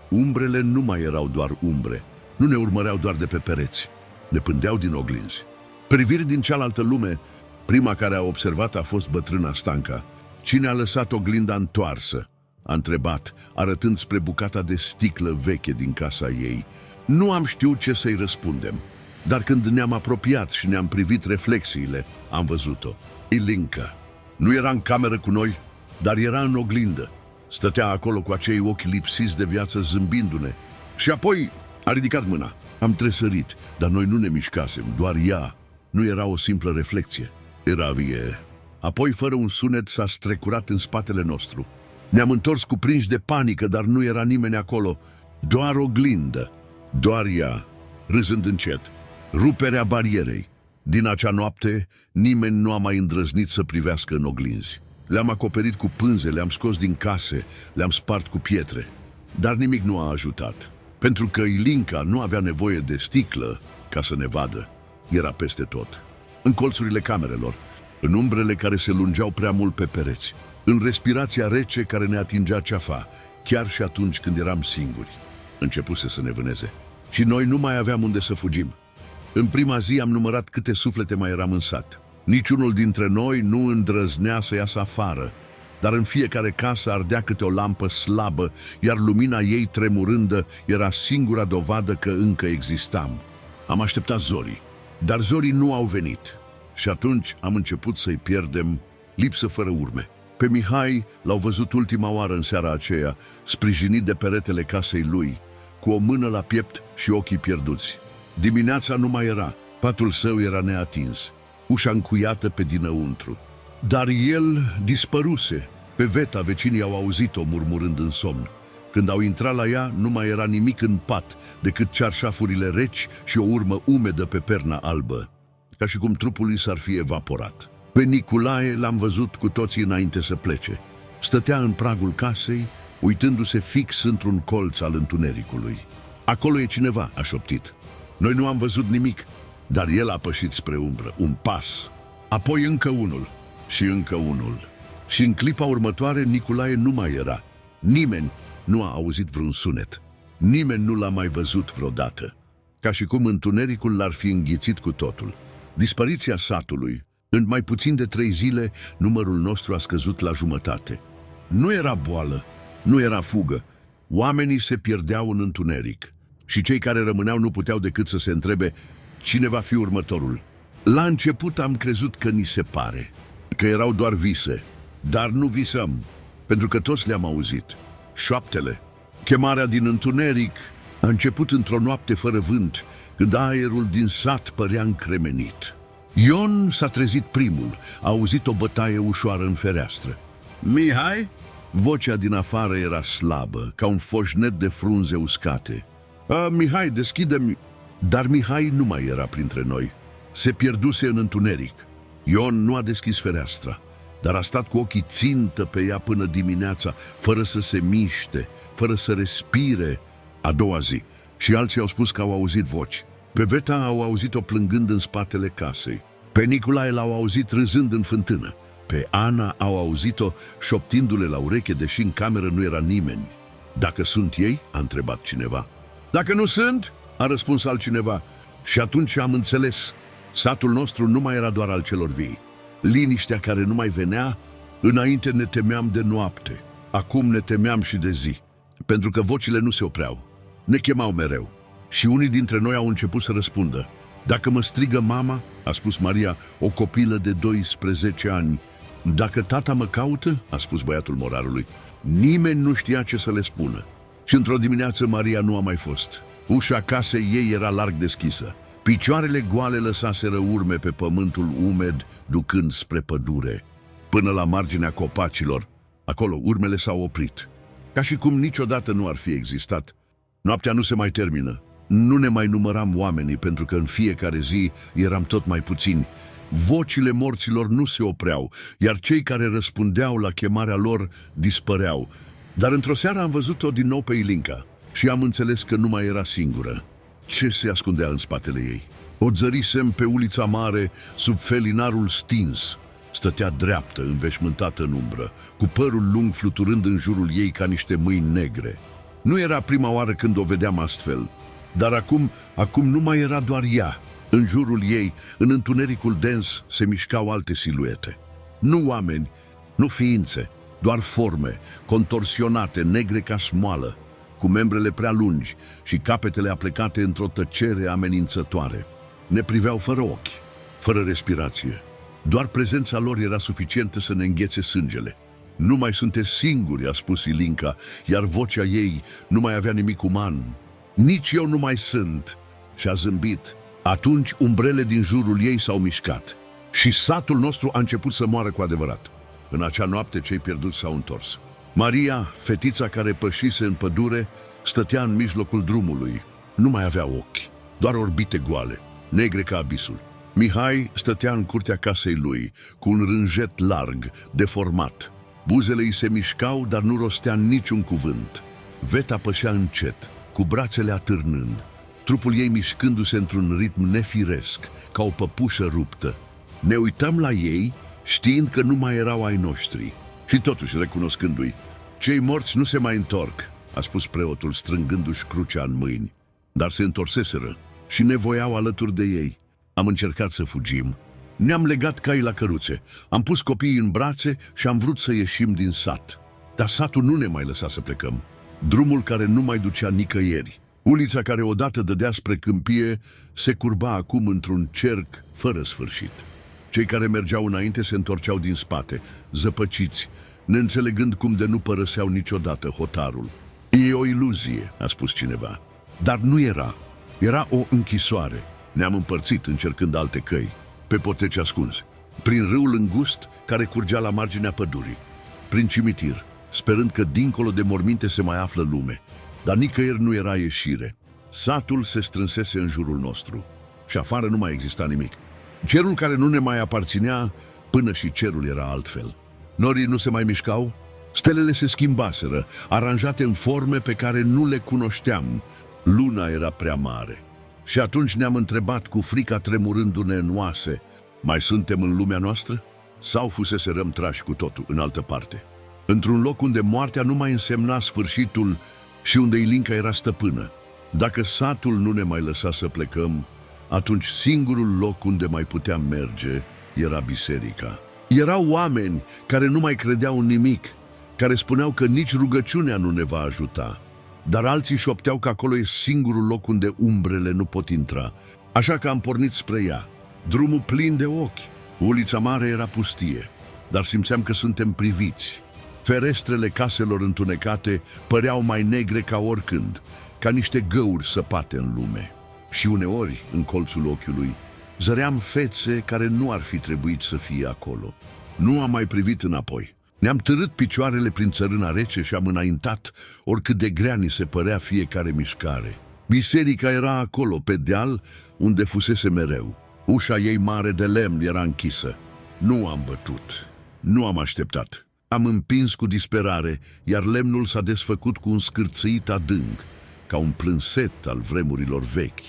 umbrele nu mai erau doar umbre. Nu ne urmăreau doar de pe pereți, ne pândeau din oglinzi. Priviri din cealaltă lume, prima care a observat a fost bătrâna Stanca. "Cine a lăsat oglinda întoarsă?" a întrebat, arătând spre bucata de sticlă veche din casa ei. Nu am știut ce să-i răspundem, dar când ne-am apropiat și ne-am privit reflexiile, am văzut-o. Ilinca. Nu era în cameră cu noi, dar era în oglindă. Stătea acolo cu acei ochi lipsiți de viață, zâmbindu-ne. Și apoi a ridicat mâna. Am tresărit, dar noi nu ne mișcasem, doar ea. Nu era o simplă reflecție, era vie. Apoi, fără un sunet, s-a strecurat în spatele nostru. Ne-am întors cuprinși de panică, dar nu era nimeni acolo. Doar oglindă, doar ea, râzând încet. Ruperea barierei. Din acea noapte, nimeni nu a mai îndrăznit să privească în oglinzi. Le-am acoperit cu pânze, le-am scos din case, le-am spart cu pietre. Dar nimic nu a ajutat, pentru că Ilinca nu avea nevoie de sticlă ca să ne vadă. Era peste tot. În colțurile camerelor, în umbrele care se lungeau prea mult pe pereți, în respirația rece care ne atingea ceafa, chiar și atunci când eram singuri. Începuse să ne vâneze și noi nu mai aveam unde să fugim. În prima zi am numărat câte suflete mai eram în sat. Niciunul dintre noi nu îndrăznea să iasă afară, dar în fiecare casă ardea câte o lampă slabă, iar lumina ei tremurândă era singura dovadă că încă existam. Am așteptat zorii, dar zorii nu au venit și atunci am început să-i pierdem, lipsă fără urme. Pe Mihai l-au văzut ultima oară în seara aceea, sprijinit de peretele casei lui, cu o mână la piept și ochii pierduți. Dimineața nu mai era, patul său era neatins, ușa încuiată pe dinăuntru. Dar el dispăruse. Pe Veta vecinii au auzit-o murmurând în somn. Când au intrat la ea, nu mai era nimic în pat decât cearșafurile reci și o urmă umedă pe perna albă, ca și cum trupul lui s-ar fi evaporat. Pe Niculae l-am văzut cu toții înainte să plece. Stătea în pragul casei, uitându-se fix într-un colț al întunericului. Acolo e cineva, a șoptit. Noi nu am văzut nimic, dar el a pășit spre umbră, un pas, apoi încă unul și încă unul. Și în clipa următoare Nicolae nu mai era. Nimeni nu a auzit vreun sunet. Nimeni nu l-a mai văzut vreodată. Ca și cum întunericul l-ar fi înghițit cu totul. Dispariția satului. În mai puțin de 3 zile, numărul nostru a scăzut la jumătate. Nu era boală, nu era fugă. Oamenii se pierdeau în întuneric. Și cei care rămâneau nu puteau decât să se întrebe cine va fi următorul. La început am crezut că ni se pare, că erau doar vise. Dar nu visăm, pentru că toți le-am auzit. Șoaptele, chemarea din întuneric, a început într-o noapte fără vânt, când aerul din sat părea încremenit. Ion s-a trezit primul, a auzit o bătaie ușoară în fereastră. Mihai? Vocea din afară era slabă, ca un foșnet de frunze uscate. Mihai, deschide-mi... Dar Mihai nu mai era printre noi. Se pierduse în întuneric. Ion nu a deschis fereastra, dar a stat cu ochii țintă pe ea până dimineața, fără să se miște, fără să respire. A doua zi, și alții au spus că au auzit voci. Pe Veta au auzit-o plângând în spatele casei. Pe Nicolae l-au auzit râzând în fântână. Pe Ana au auzit-o șoptindu-le la ureche, deși în cameră nu era nimeni. Dacă sunt ei? A întrebat cineva. Dacă nu sunt? A răspuns altcineva. Și atunci am înțeles. Satul nostru nu mai era doar al celor vii. Liniștea care nu mai venea, înainte ne temeam de noapte. Acum ne temeam și de zi. Pentru că vocile nu se opreau. Ne chemau mereu. Și unii dintre noi au început să răspundă. Dacă mă strigă mama, a spus Maria, o copilă de 12 ani. Dacă tata mă caută, a spus băiatul morarului. Nimeni nu știa ce să le spună. Și într-o dimineață Maria nu a mai fost. Ușa casei ei era larg deschisă. Picioarele goale lăsaseră urme pe pământul umed, ducând spre pădure. Până la marginea copacilor, acolo urmele s-au oprit. Ca și cum niciodată nu ar fi existat. Noaptea nu se mai termină. Nu ne mai număram oamenii, pentru că în fiecare zi eram tot mai puțini. Vocile morților nu se opreau, iar cei care răspundeau la chemarea lor dispăreau. Dar într-o seară am văzut-o din nou pe Ilinca și am înțeles că nu mai era singură. Ce se ascundea în spatele ei? O zărisem pe ulița mare, sub felinarul stins. Stătea dreaptă, înveșmântată în umbră, cu părul lung fluturând în jurul ei ca niște mâini negre. Nu era prima oară când o vedeam astfel, dar acum nu mai era doar ea. În jurul ei, în întunericul dens, se mișcau alte siluete. Nu oameni, nu ființe, doar forme, contorsionate, negre ca smoală, cu membrele prea lungi și capetele aplecate într-o tăcere amenințătoare. Ne priveau fără ochi, fără respirație. Doar prezența lor era suficientă să ne înghețe sângele. Nu mai sunteți singuri, a spus Ilinca, iar vocea ei nu mai avea nimic uman. Nici eu nu mai sunt, și-a zâmbit. Atunci umbrele din jurul ei s-au mișcat și satul nostru a început să moară cu adevărat. În acea noapte cei pierduți s-au întors. Maria, fetița care pășise în pădure, stătea în mijlocul drumului. Nu mai avea ochi, doar orbite goale, negre ca abisul. Mihai stătea în curtea casei lui, cu un rânjet larg, deformat. Buzele îi se mișcau, dar nu rostea niciun cuvânt. Veta pășea încet, cu brațele atârnând, trupul ei mișcându-se într-un ritm nefiresc, ca o păpușă ruptă. Ne uitam la ei, știind că nu mai erau ai noștri. Și totuși, recunoscându-i, cei morți nu se mai întorc, a spus preotul, strângându-și crucea în mâini. Dar se întorseseră și ne voiau alături de ei. Am încercat să fugim. Ne-am legat cai la căruțe, am pus copiii în brațe și am vrut să ieșim din sat. Dar satul nu ne mai lăsa să plecăm. Drumul care nu mai ducea nicăieri, ulița care odată dădea spre câmpie, se curba acum într-un cerc fără sfârșit. Cei care mergeau înainte se întorceau din spate, zăpăciți, neînțelegând cum de nu părăseau niciodată hotarul. E o iluzie, a spus cineva. Dar nu era. Era o închisoare. Ne-am împărțit încercând alte căi, pe poteci ascunse, prin râul îngust care curgea la marginea pădurii, prin cimitir, sperând că dincolo de morminte se mai află lume. Dar nicăieri nu era ieșire. Satul se strânsese în jurul nostru și afară nu mai exista nimic. Cerul care nu ne mai aparținea, până și cerul era altfel. Norii nu se mai mișcau, Stelele se schimbaseră, aranjate în forme pe care nu le cunoșteam. Luna era prea mare. Și atunci ne-am întrebat cu frica tremurându-ne în oase, mai suntem în lumea noastră? Sau fuseserăm trași cu totul în altă parte? Într-un loc unde moartea nu mai însemna sfârșitul și unde Ilinca era stăpână. Dacă satul nu ne mai lăsa să plecăm, atunci singurul loc unde mai puteam merge era biserica. Erau oameni care nu mai credeau în nimic, care spuneau că nici rugăciunea nu ne va ajuta. Dar alții șopteau că acolo e singurul loc unde umbrele nu pot intra. Așa că am pornit spre ea, drumul plin de ochi. Ulița mare era pustie, dar simțeam că suntem priviți. Ferestrele caselor întunecate păreau mai negre ca oricând, ca niște găuri săpate în lume. Și uneori, în colțul ochiului, zăream fețe care nu ar fi trebuit să fie acolo. Nu am mai privit înapoi. Ne-am târât picioarele prin țărâna rece și am înaintat, oricât de grea ni se părea fiecare mișcare. Biserica era acolo, pe deal, unde fusese mereu. Ușa ei mare de lemn era închisă. Nu am bătut. Nu am așteptat. Am împins cu disperare, iar lemnul s-a desfăcut cu un scârțâit adânc, ca un plânset al vremurilor vechi.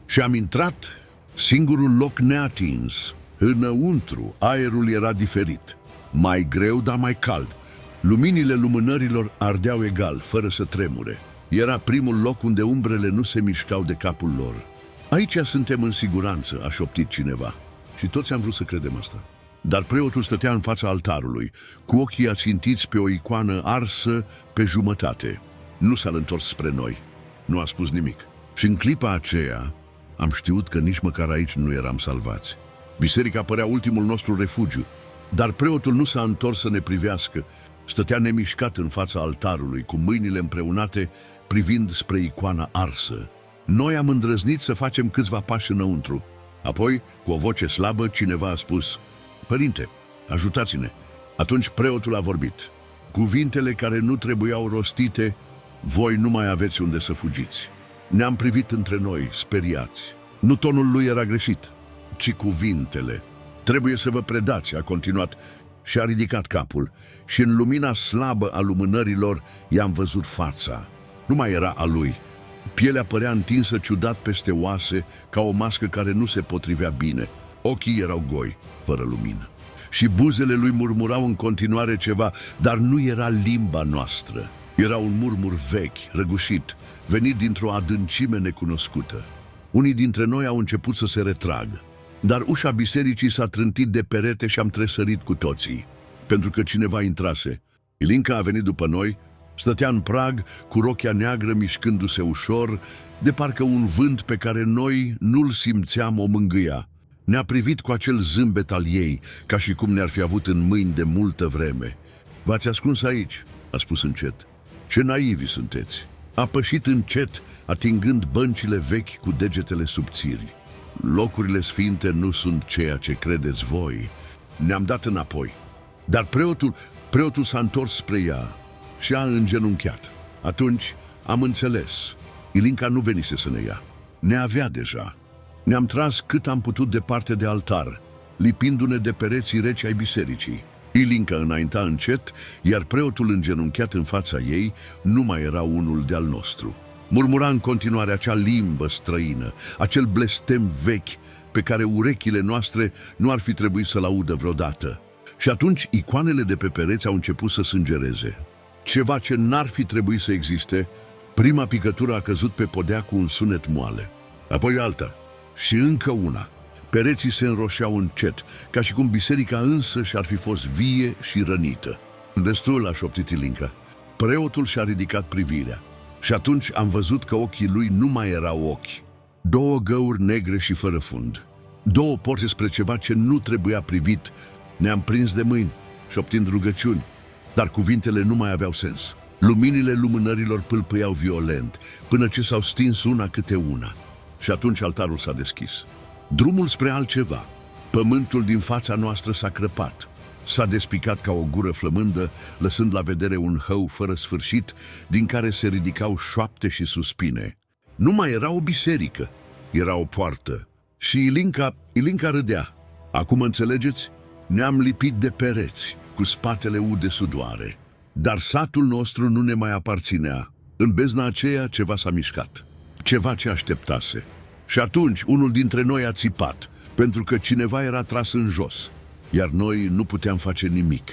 Și am intrat, singurul loc neatins. Înăuntru, aerul era diferit. Mai greu, dar mai cald. Luminile lumânărilor ardeau egal, fără să tremure. Era primul loc unde umbrele nu se mișcau de capul lor. Aici suntem în siguranță, a șoptit cineva. Și toți am vrut să credem asta. Dar preotul stătea în fața altarului, cu ochii ațintiți pe o icoană arsă pe jumătate. Nu s-a întors spre noi. Nu a spus nimic. Și în clipa aceea am știut că nici măcar aici nu eram salvați. Biserica părea ultimul nostru refugiu. Dar preotul nu s-a întors să ne privească. Stătea nemișcat în fața altarului, cu mâinile împreunate, privind spre icoana arsă. Noi am îndrăznit să facem câțiva pași înăuntru. Apoi, cu o voce slabă, cineva a spus: "Părinte, ajutați-ne." Atunci preotul a vorbit. Cuvintele care nu trebuiau rostite: "Voi nu mai aveți unde să fugiți." Ne-am privit între noi, speriați. Nu tonul lui era greșit, ci cuvintele. "Trebuie să vă predați," a continuat, și a ridicat capul. Și în lumina slabă a lumânărilor i-am văzut fața. Nu mai era a lui. Pielea părea întinsă ciudat peste oase, ca o mască care nu se potrivea bine. Ochii erau goi, fără lumină. Și buzele lui murmurau în continuare ceva, dar nu era limba noastră. Era un murmur vechi, răgușit, venit dintr-o adâncime necunoscută. Unii dintre noi au început să se retragă. Dar ușa bisericii s-a trântit de perete și am tresărit cu toții, pentru că cineva intrase. Ilinca a venit după noi, stătea în prag, cu rochia neagră mișcându-se ușor, de parcă un vânt pe care noi nu-l simțeam o mângâia. Ne-a privit cu acel zâmbet al ei, ca și cum ne-ar fi avut în mâini de multă vreme. "V-ați ascuns aici," a spus încet. "Ce naivi sunteți." A pășit încet, atingând băncile vechi cu degetele subțiri. "Locurile sfinte nu sunt ceea ce credeți voi." Ne-am dat înapoi. Dar preotul s-a întors spre ea și a îngenunchiat. Atunci am înțeles. Ilinca nu venise să ne ia. Ne avea deja. Ne-am tras cât am putut departe de altar, lipindu-ne de pereții reci ai bisericii. Ilinca înainta încet, iar preotul îngenunchiat în fața ei nu mai era unul de-al nostru. Murmura în continuare acea limbă străină, acel blestem vechi pe care urechile noastre nu ar fi trebuit să-l audă vreodată. Și atunci icoanele de pe pereți au început să sângereze. Ceva ce n-ar fi trebuit să existe, prima picătură a căzut pe podea cu un sunet moale. Apoi alta și încă una. Pereții se înroșeau încet, ca și cum biserica însă și-ar fi fost vie și rănită. "Destul," a șoptit Ilinca. Preotul și-a ridicat privirea. Și atunci am văzut că ochii lui nu mai erau ochi. Două găuri negre și fără fund. Două porți spre ceva ce nu trebuia privit. Ne-am prins de mâini, șoptind rugăciuni, dar cuvintele nu mai aveau sens. Luminile lumânărilor pâlpâiau violent, până ce s-au stins una câte una. Și atunci altarul s-a deschis. Drumul spre altceva. Pământul din fața noastră s-a crăpat. S-a despicat ca o gură flămândă, lăsând la vedere un hău fără sfârșit, din care se ridicau șoapte și suspine. Nu mai era o biserică, era o poartă. Și Ilinca râdea. "Acum înțelegeți? Ne-am lipit de pereți, cu spatele ud de sudoare. Dar satul nostru nu ne mai aparținea. În bezna aceea ceva s-a mișcat, ceva ce așteptase. Și atunci unul dintre noi a țipat, pentru că cineva era tras în jos, iar noi nu puteam face nimic.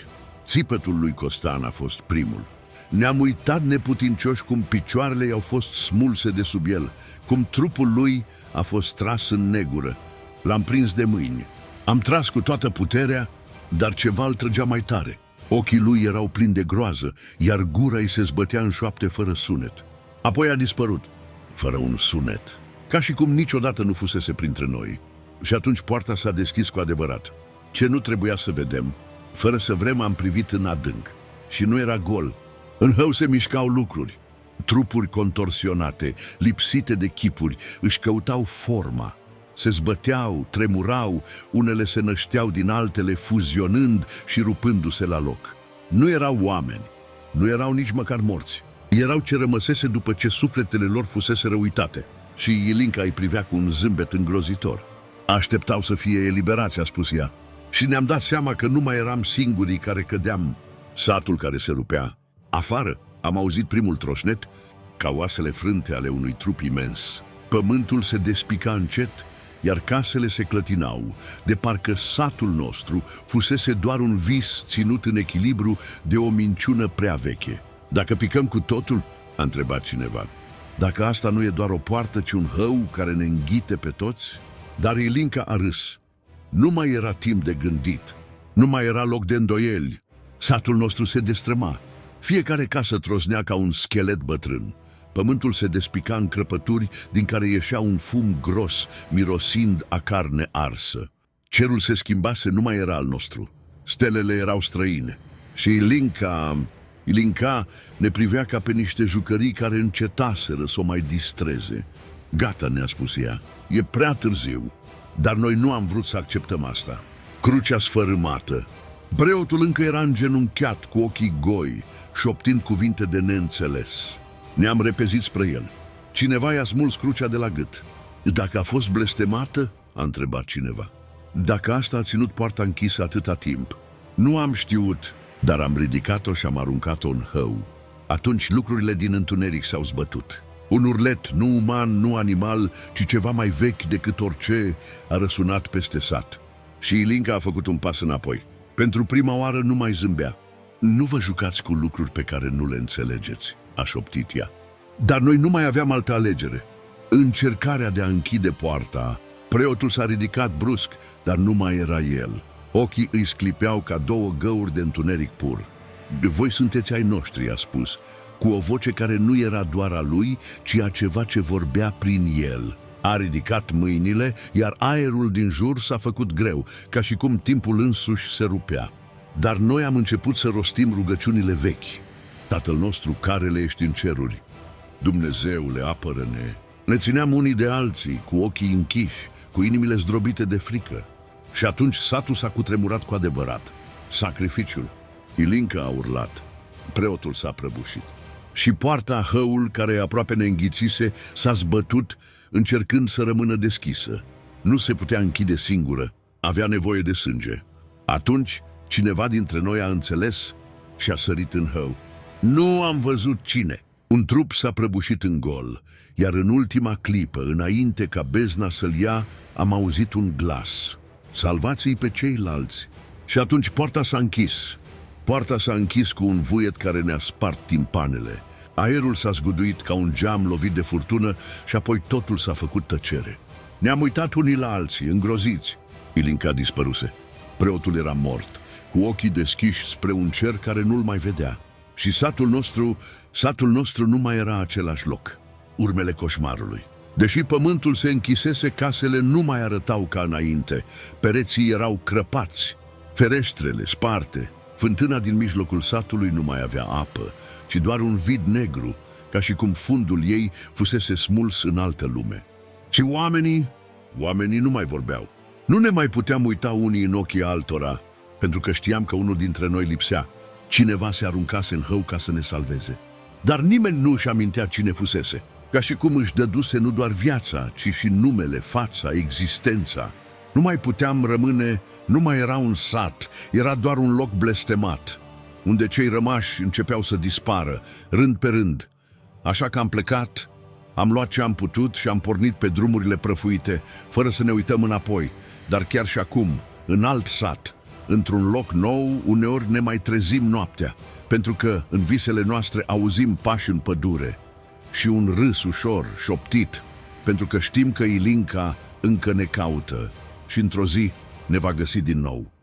Țipătul lui Costan a fost primul. Ne-am uitat neputincioși cum picioarele i-au fost smulse de sub el, cum trupul lui a fost tras în negură. L-am prins de mâini. Am tras cu toată puterea, dar ceva îl trăgea mai tare. Ochii lui erau plini de groază, iar gura îi se zbătea în șoapte fără sunet. Apoi a dispărut, fără un sunet, ca și cum niciodată nu fusese printre noi. Și atunci poarta s-a deschis cu adevărat. Ce nu trebuia să vedem, fără să vrem am privit în adânc. Și nu era gol. În hău se mișcau lucruri. Trupuri contorsionate, lipsite de chipuri, își căutau forma. Se zbăteau, tremurau, unele se nășteau din altele, fuzionând și rupându-se la loc. Nu erau oameni, nu erau nici măcar morți. Erau ce rămăsese după ce sufletele lor fusese uitate. Și Ilinca îi privea cu un zâmbet îngrozitor. Așteptau să fie eliberați, a spus ea. Și ne-am dat seama că nu mai eram singurii care cădeam. Satul care se rupea. Afară am auzit primul troșnet, ca oasele frânte ale unui trup imens. Pământul se despica încet, iar casele se clătinau, de parcă satul nostru fusese doar un vis ținut în echilibru de o minciună prea veche. Dacă picăm cu totul? A întrebat cineva. Dacă asta nu e doar o poartă, ci un hău care ne înghite pe toți? Dar Ilinca a râs. Nu mai era timp de gândit, nu mai era loc de îndoieli. Satul nostru se destrăma. Fiecare casă trosnea ca un schelet bătrân. Pământul se despica în crăpături din care ieșea un fum gros, mirosind a carne arsă. Cerul se schimbase, nu mai era al nostru. Stelele erau străine. Și Ilinca ne privea ca pe niște jucării care încetaseră să o mai distreze. Gata, ne-a spus ea, e prea târziu. Dar noi nu am vrut să acceptăm asta. Crucea sfărâmată. Preotul încă era îngenunchiat, cu ochii goi, șoptind cuvinte de neînțeles. Ne-am repezit spre el. Cineva i-a smuls crucea de la gât. Dacă a fost blestemată? A întrebat cineva. Dacă asta a ținut poarta închisă atâta timp. Nu am știut, dar am ridicat-o și am aruncat-o în hău. Atunci lucrurile din întuneric s-au zbătut. Un urlet, nu uman, nu animal, ci ceva mai vechi decât orice, a răsunat peste sat. Și Ilinca a făcut un pas înapoi. Pentru prima oară nu mai zâmbea. Nu vă jucați cu lucruri pe care nu le înțelegeți, a șoptit ea. Dar noi nu mai aveam altă alegere. Încercarea de a închide poarta. Preotul s-a ridicat brusc, dar nu mai era el. Ochii îi sclipeau ca două găuri de întuneric pur. Voi sunteți ai noștri, a spus, cu o voce care nu era doar a lui, ci a ceva ce vorbea prin el. A ridicat mâinile, iar aerul din jur s-a făcut greu, ca și cum timpul însuși se rupea. Dar noi am început să rostim rugăciunile vechi. Tatăl nostru, carele ești în ceruri. Dumnezeule, apără-ne! Ne țineam unii de alții, cu ochii închiși, cu inimile zdrobite de frică. Și atunci satul s-a cutremurat cu adevărat. Sacrificiul. Ilinca a urlat. Preotul s-a prăbușit. Și poarta, hăul care aproape ne înghițise, s-a zbătut, încercând să rămână deschisă. Nu se putea închide singură. Avea nevoie de sânge. Atunci, cineva dintre noi a înțeles și a sărit în hău. Nu am văzut cine. Un trup s-a prăbușit în gol, iar în ultima clipă, înainte ca bezna să-l ia, am auzit un glas. Salvați-i pe ceilalți. Și atunci poarta s-a închis. Poarta s-a închis cu un vuiet care ne-a spart timpanele. Aerul s-a zguduit ca un geam lovit de furtună și apoi totul s-a făcut tăcere. Ne-am uitat unii la alții, îngroziți. Ilinca dispăruse. Preotul era mort, cu ochii deschiși spre un cer care nu-l mai vedea. Și satul nostru nu mai era același loc. Urmele coșmarului. Deși pământul se închisese, casele nu mai arătau ca înainte. Pereții erau crăpați, ferestrele sparte. Fântâna din mijlocul satului nu mai avea apă, ci doar un vid negru, ca și cum fundul ei fusese smuls în altă lume. Și oamenii nu mai vorbeau. Nu ne mai puteam uita unii în ochii altora, pentru că știam că unul dintre noi lipsea. Cineva se aruncase în hău ca să ne salveze. Dar nimeni nu își amintea cine fusese, ca și cum își dăduse nu doar viața, ci și numele, fața, existența. Nu mai puteam rămâne, nu mai era un sat, era doar un loc blestemat. unde cei rămași începeau să dispară, rând pe rând. Așa că am plecat, am luat ce am putut și am pornit pe drumurile prăfuite, fără să ne uităm înapoi. Dar chiar și acum, în alt sat, într-un loc nou, uneori ne mai trezim noaptea, pentru că în visele noastre auzim pași în pădure și un râs ușor, șoptit, pentru că știm că Ilinca încă ne caută și într-o zi ne va găsi din nou.